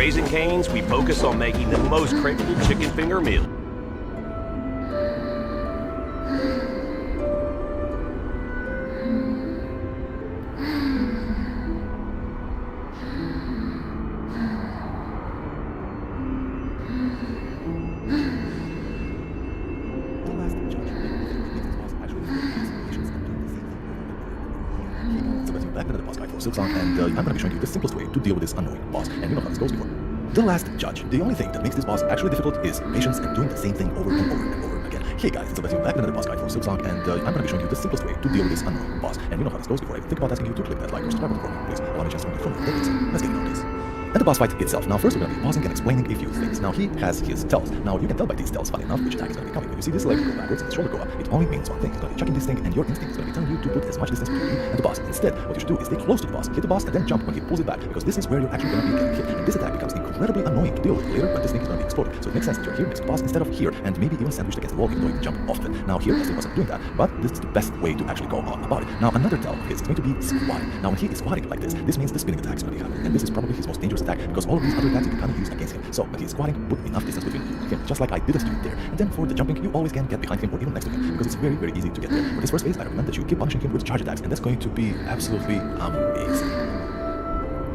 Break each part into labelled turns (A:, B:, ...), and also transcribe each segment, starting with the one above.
A: Raising Cane's, we focus on making the most craveable chicken finger meal.
B: Back into the boss guide for Silksong, and I'm going to be showing you the simplest way to deal with this annoying boss, and you know how this goes before. The last judge. The only thing that makes this boss actually difficult is patience and doing the same thing over and over and over again. Hey guys, it's Sebastian back into the boss guide for Silksong, and I'm going to be showing you the simplest way to deal with this annoying boss, and you know how this goes before I think about asking you to click that like or subscribe button for me, please. Allow me just to from the please. Let's get into this. And the boss fight itself. Now first we're going to be pausing and explaining a few things. Now he has his tells. Now you can tell by these tells, funny enough, which attack is going to be coming. When you see this leg go backwards and his shoulder go up, it only means one thing. It's going to be chucking this thing, and your instinct is going to be telling you to put as much distance between you and the boss. Instead, what you should do is stay close to the boss, hit the boss, and then jump when he pulls it back, because this is where you're actually going to be getting hit. And this attack becomes incredibly annoying to deal with later when this thing is going to be exploding. So it makes sense that you're here next to the boss instead of here, and maybe even sandwiched against the wall even though you can jump off of it. Now here, I still wasn't doing that, but this is the best way to actually go on about it. Now another tell of his is going to be squatting. Now when he is squatting like this means the spinning attack is going to be happening, and this is probably his most dangerous attack because all of these other attacks you can kind of use against him. So when he's squatting, put enough distance between you and him, just like I did it there. And then for the jumping, you always can get behind him or even next to him, because it's very, very easy to get there. For this first phase, I recommend that you keep punishing him with charge attacks, and that's going to be absolutely amazing.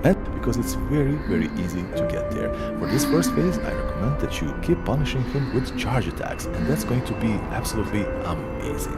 B: And because it's very, very easy to get there. For this first phase, I recommend that you keep punishing him with charge attacks, and that's going to be absolutely amazing.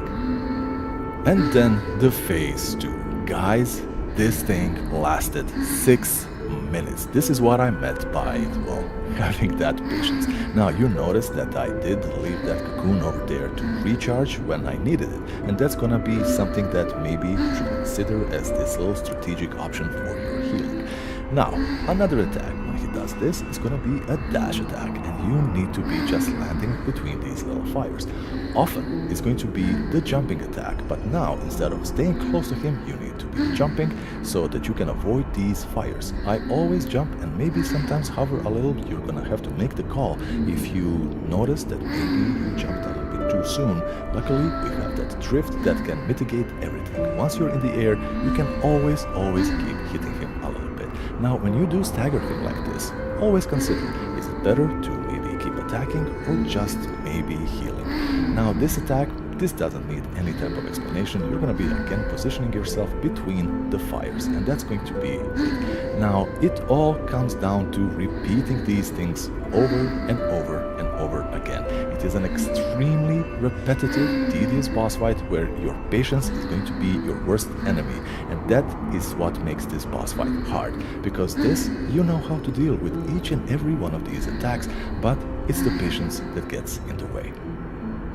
B: And then the phase 2. Guys, this thing lasted 6 minutes. This is what I meant by, well, having that patience. Now you notice that I did leave that cocoon over there to recharge when I needed it, and that's gonna be something that maybe you should consider as this little strategic option for your healing. Now another attack when he does this is gonna be a dash attack, and you need to be just landing between these little fires. Often it's going to be the jumping attack, but now instead of staying close to him, you need to be jumping so that you can avoid these fires. I always jump and maybe sometimes hover a little. You're gonna have to make the call if you notice that maybe you jumped a little bit too soon. Luckily, we have that drift that can mitigate everything. Once you're in the air, you can always keep hitting him a little bit. Now when you do stagger him like this, always consider, is it better to maybe keep attacking or just maybe healing? Now this attack, this doesn't need any type of explanation. You're going to be again positioning yourself between the fires, and that's going to be it. Now it all comes down to repeating these things over and over and over again. It is an extremely repetitive, tedious boss fight where your patience is going to be your worst enemy, and that is what makes this boss fight hard, because this, you know how to deal with each and every one of these attacks, but it's the patience that gets in the way.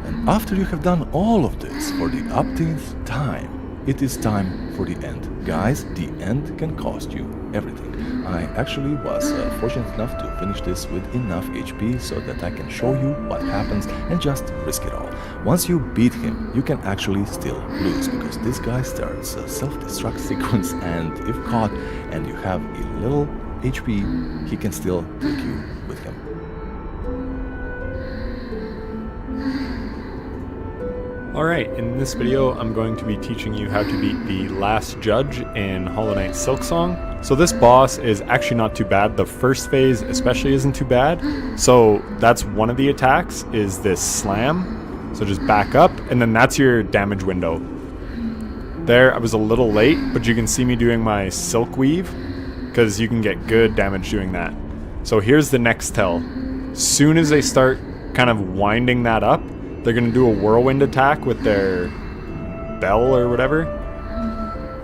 B: And after you have done all of this for the upteenth time, it is time for the end. Guys, the end can cost you everything. I actually was fortunate enough to finish this with enough HP so that I can show you what happens and just risk it all. Once you beat him, you can actually still lose, because this guy starts a self-destruct sequence, and if caught and you have a little HP, he can still take you with him.
C: Alright, in this video I'm going to be teaching you how to beat the last judge in Hollow Knight Silksong. So this boss is actually not too bad. The first phase especially isn't too bad. So that's one of the attacks, is this slam. So just back up, and then that's your damage window. There, I was a little late, but you can see me doing my silk weave, because you can get good damage doing that. So here's the next tell. Soon as they start kind of winding that up, they're going to do a whirlwind attack with their bell or whatever.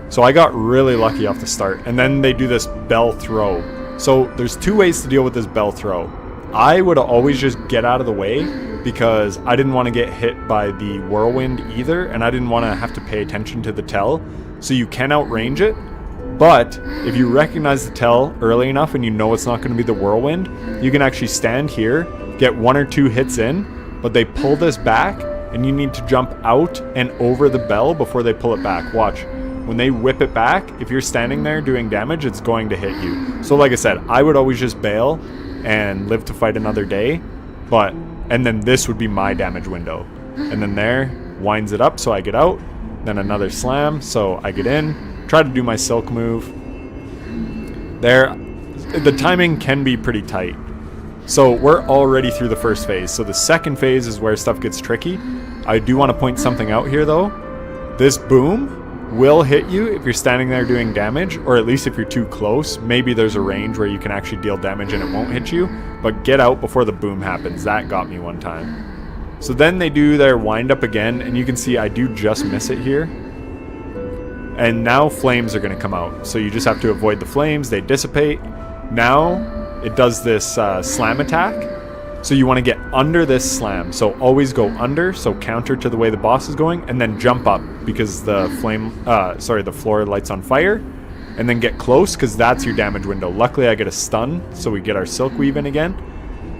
C: So I got really lucky off the start. And then they do this bell throw. So there's two ways to deal with this bell throw. I would always just get out of the way, because I didn't want to get hit by the whirlwind either, and I didn't want to have to pay attention to the tell. So you can outrange it, but if you recognize the tell early enough and you know it's not going to be the whirlwind, you can actually stand here, get 1 or 2 hits in, but they pull this back, and you need to jump out and over the bell before they pull it back. Watch. When they whip it back, if you're standing there doing damage, it's going to hit you. So like I said, I would always just bail and live to fight another day, and then this would be my damage window. And then there, winds it up so I get out, then another slam so I get in, try to do my silk move. There, the timing can be pretty tight. So we're already through the first phase. So the second phase is where stuff gets tricky. I do want to point something out here though. This boom will hit you if you're standing there doing damage, or at least if you're too close. Maybe there's a range where you can actually deal damage and it won't hit you, but get out before the boom happens. That got me one time. So then they do their wind up again, and you can see I do just miss it here. And now flames are going to come out. So you just have to avoid the flames, they dissipate. Now it does this slam attack. So you want to get under this slam. So always go under, so counter to the way the boss is going, and then jump up because the the floor lights on fire. And then get close because that's your damage window. Luckily I get a stun, so we get our silk weave in again.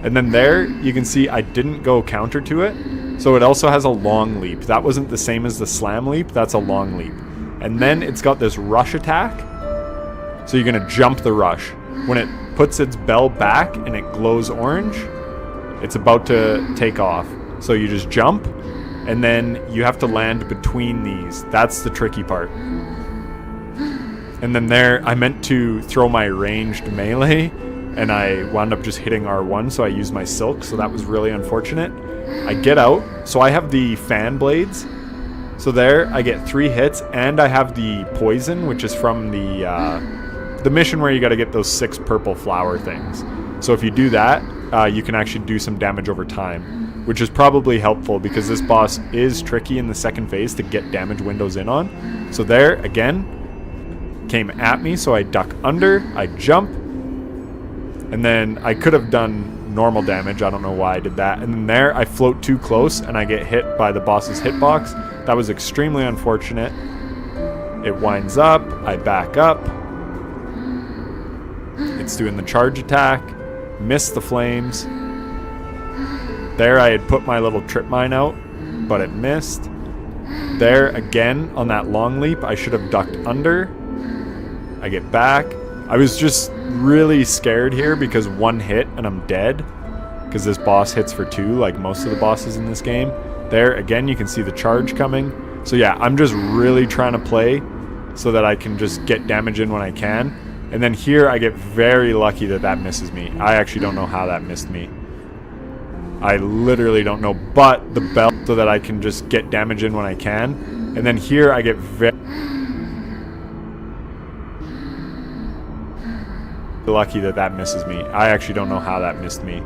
C: And then there you can see I didn't go counter to it. So it also has a long leap. That wasn't the same as the slam leap, that's a long leap. And then it's got this rush attack. So you're going to jump the rush. When it puts its bell back and it glows orange, it's about to take off. So you just jump, and then you have to land between these. That's the tricky part. And then there, I meant to throw my ranged melee, and I wound up just hitting R1, so I used my silk, so that was really unfortunate. I get out, so I have the fan blades. So there, I get 3 hits, and I have the poison, which is from the mission where you got to get those 6 purple flower things. So if you do that, you can actually do some damage over time, which is probably helpful because this boss is tricky in the second phase to get damage windows in on. So there, again, came at me, so I duck under, I jump, and then I could have done normal damage. I don't know why I did that. And then there, I float too close, and I get hit by the boss's hitbox. That was extremely unfortunate. It winds up, I back up. It's doing the charge attack. Missed the flames. There I had put my little trip mine out, but it missed. There again on that long leap, I should have ducked under. I get back. I was just really scared here because 1 hit and I'm dead. Because this boss hits for 2 like most of the bosses in this game. There again you can see the charge coming. So yeah, I'm just really trying to play so that I can just get damage in when I can. And then here I get very lucky that that misses me. I actually don't know how that missed me. I literally don't know, but the bell so that I can just get damage in when I can. And then here I get very lucky that that misses me. I actually don't know how that missed me.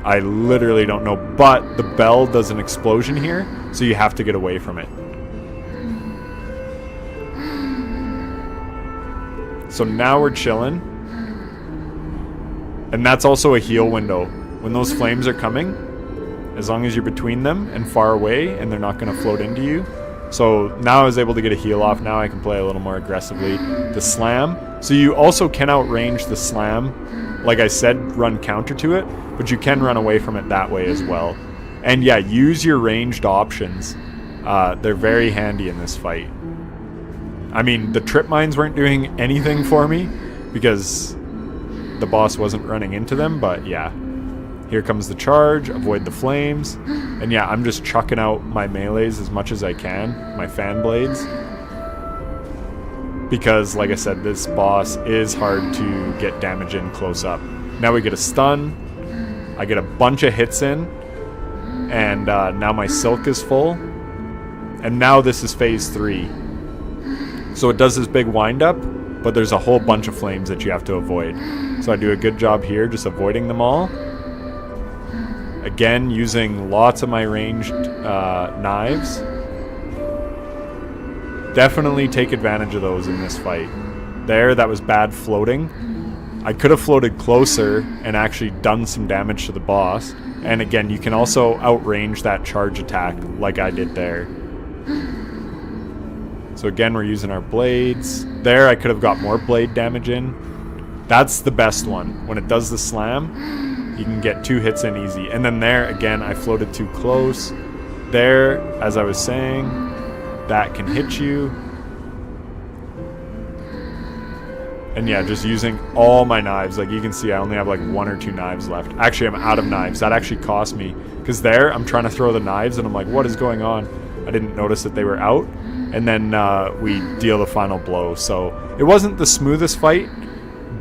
C: I literally don't know, but the bell does an explosion here, so you have to get away from it. So now we're chilling. And that's also a heal window. When those flames are coming, as long as you're between them and far away and they're not going to float into you. So now I was able to get a heal off. Now I can play a little more aggressively. The slam. So you also can outrange the slam. Like I said, run counter to it, but you can run away from it that way as well. And yeah, use your ranged options. They're very handy in this fight. I mean, the trip mines weren't doing anything for me because the boss wasn't running into them, but yeah. Here comes the charge, avoid the flames. And yeah, I'm just chucking out my melees as much as I can, my fan blades. Because, like I said, this boss is hard to get damage in close up. Now we get a stun. I get a bunch of hits in. And now my silk is full. And now this is phase 3. So it does this big wind up, but there's a whole bunch of flames that you have to avoid. So I do a good job here just avoiding them all. Again, using lots of my ranged knives. Definitely take advantage of those in this fight. There, that was bad floating. I could have floated closer and actually done some damage to the boss. And again, you can also outrange that charge attack like I did there. So again, we're using our blades. There, I could have got more blade damage in. That's the best one. When it does the slam, you can get 2 hits in easy. And then there, again, I floated too close. There, as I was saying, that can hit you. And yeah, just using all my knives. Like you can see, I only have like 1 or 2 knives left. Actually, I'm out of knives. That actually cost me. Because there, I'm trying to throw the knives and I'm like, what is going on? I didn't notice that they were out. And then we deal the final blow. So it wasn't the smoothest fight,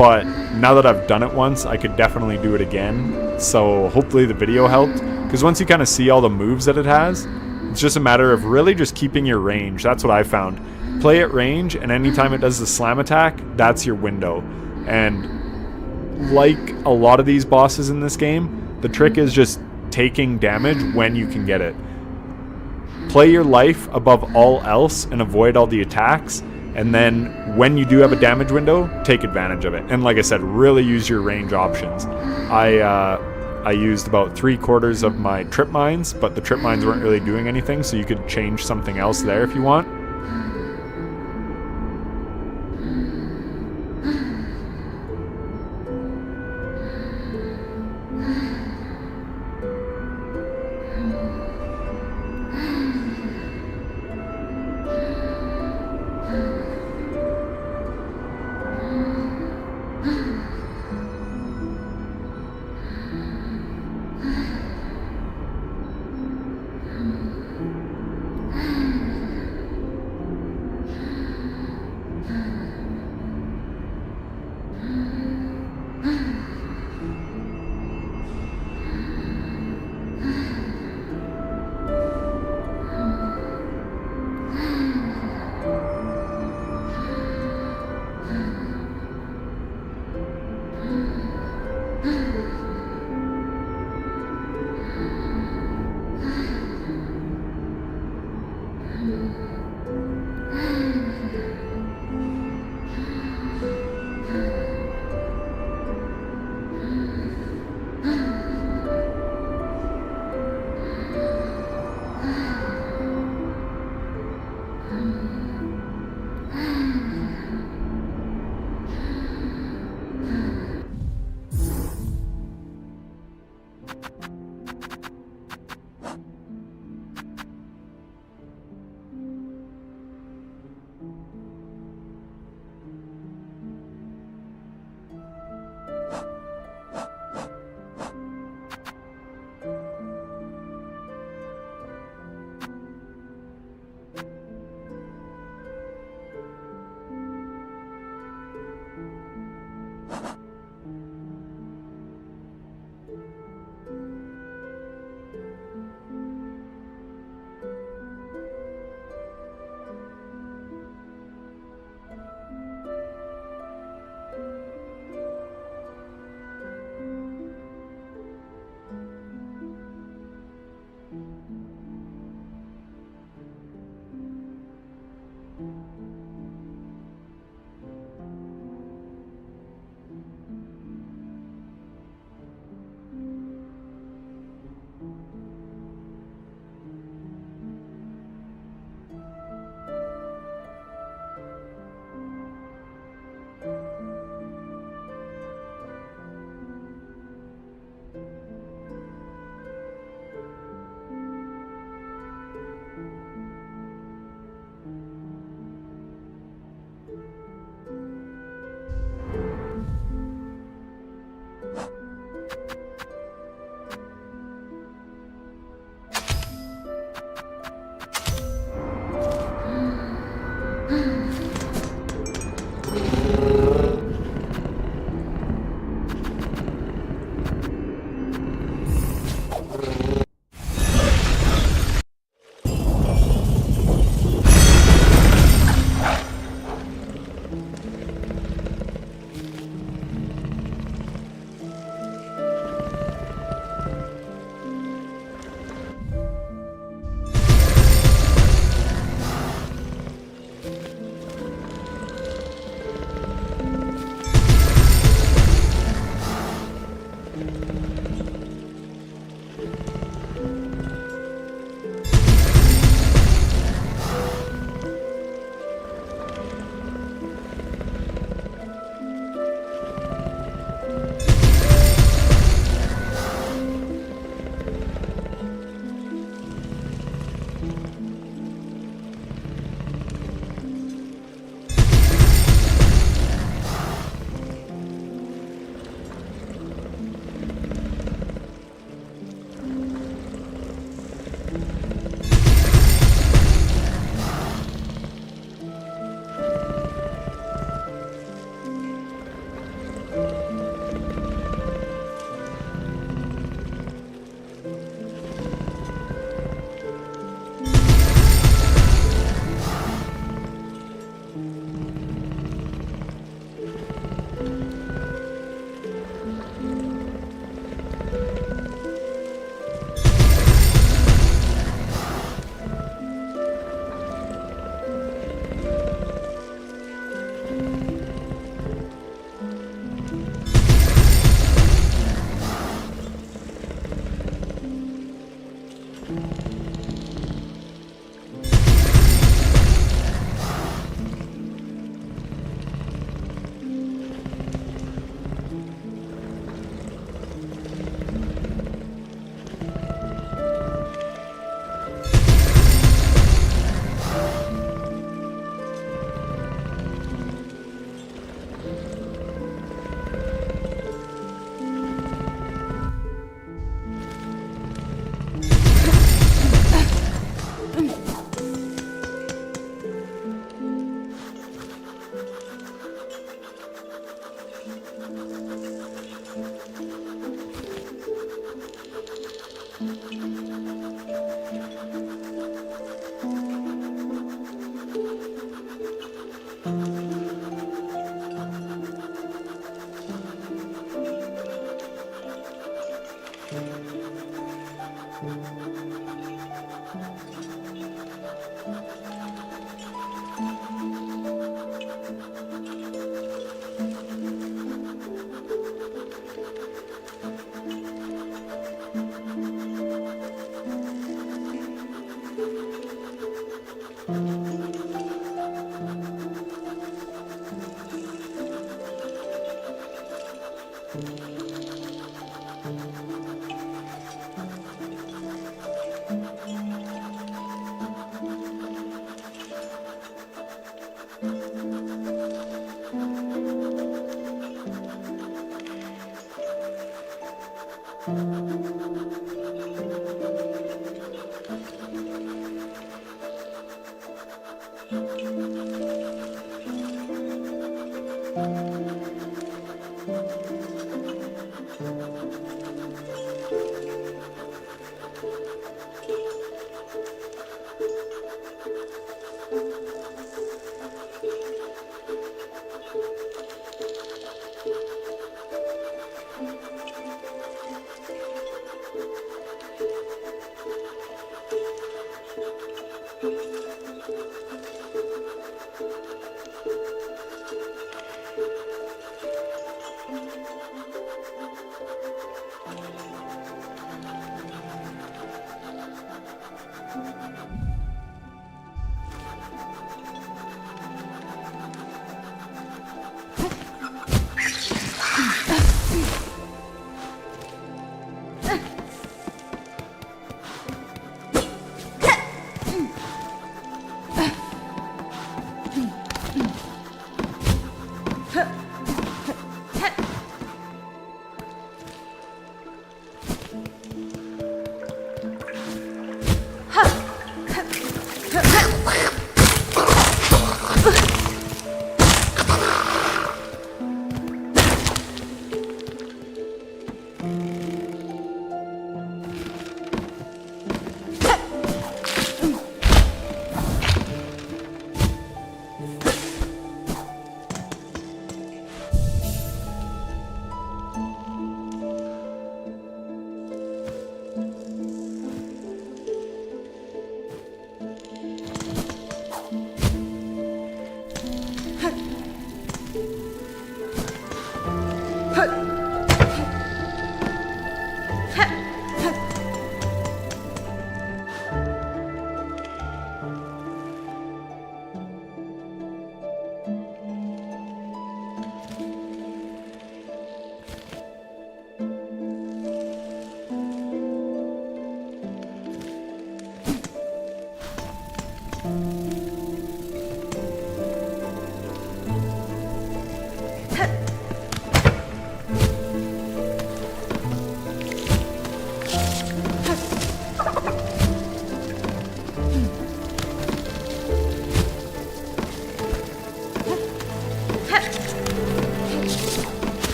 C: but now that I've done it once, I could definitely do it again. So hopefully the video helped, because once you kind of see all the moves that it has, it's just a matter of really just keeping your range. That's what I found. Play at range, and anytime it does the slam attack, that's your window. And like a lot of these bosses in this game, the trick is just taking damage when you can get it. Play your life above all else and avoid all the attacks, and then when you do have a damage window, take advantage of it. And like I said, really use your range options. I used about 3/4 of my trip mines, but the trip mines weren't really doing anything, so you could change something else there if you want.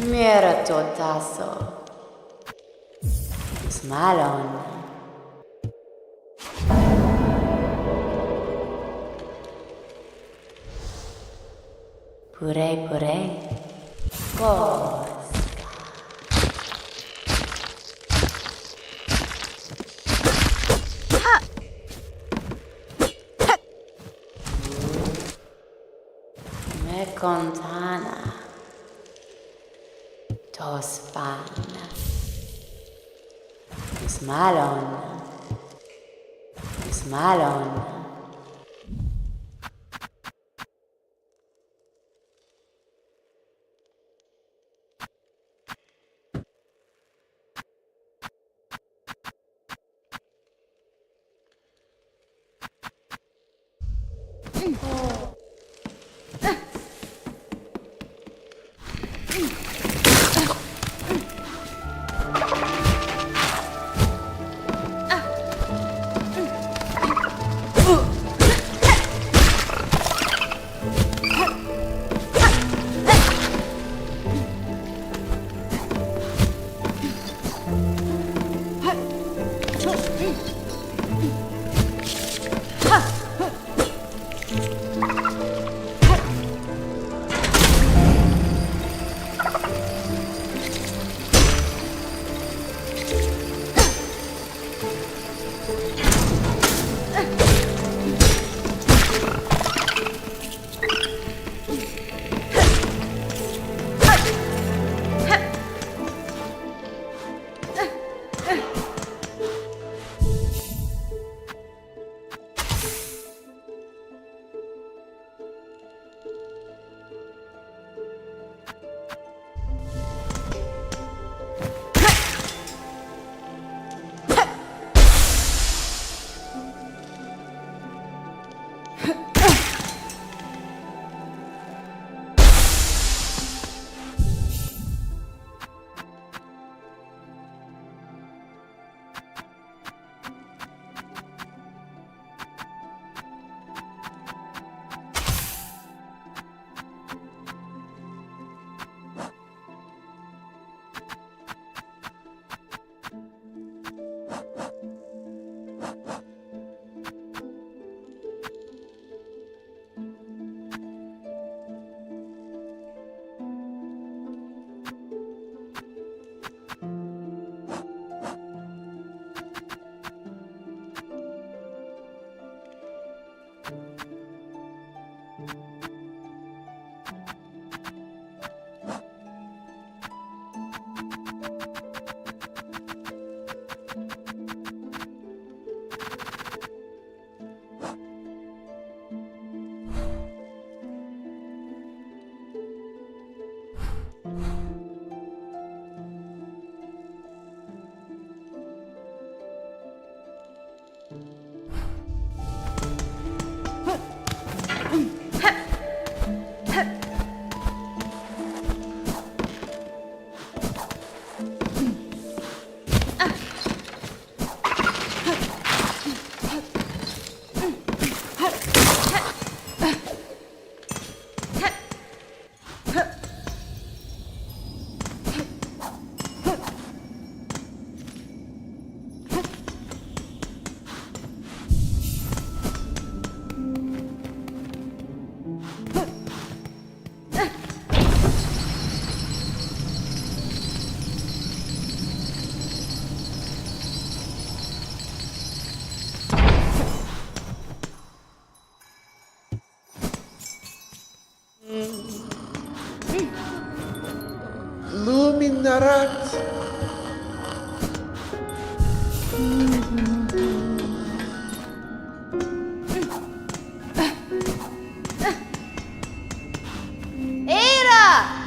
D: Mira totazo. Smalon. Puree puree. Koska. Me contana. Tospan. Smalon. Smalon.
E: Luminarat.
F: Era!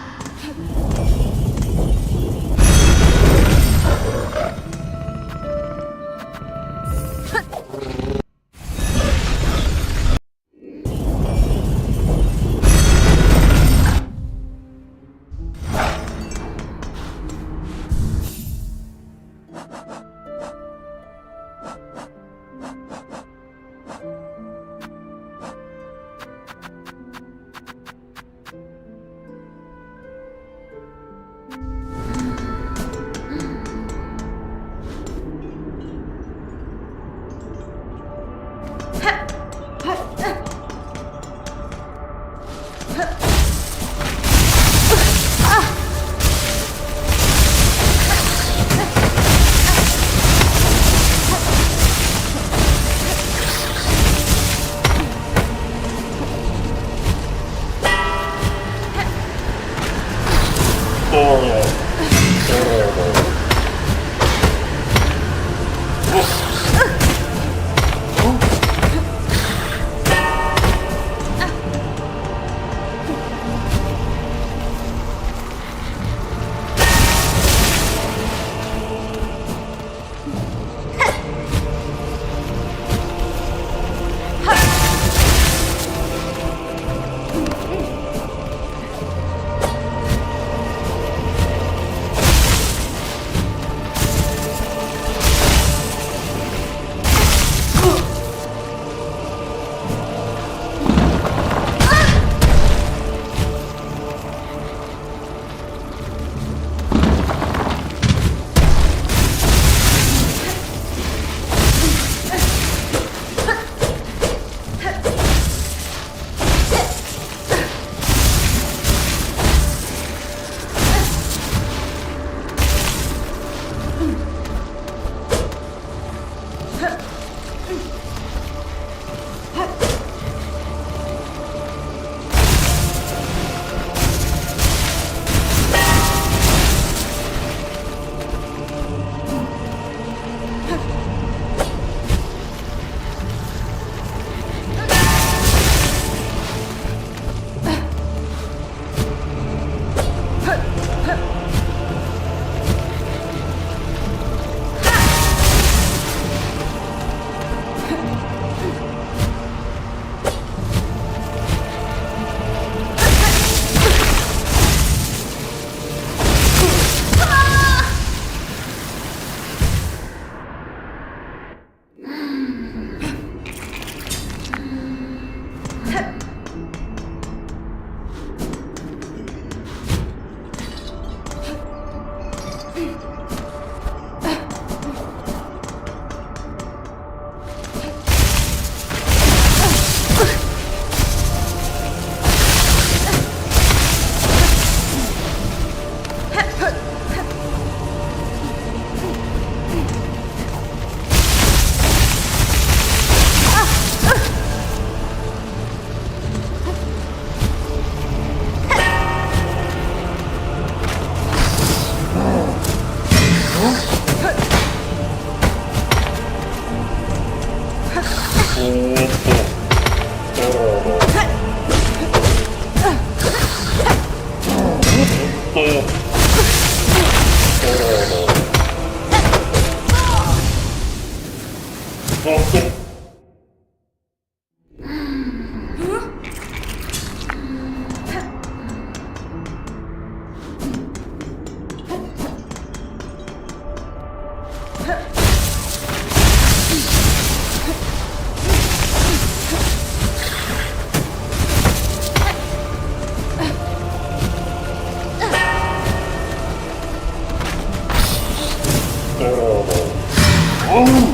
E: Oh!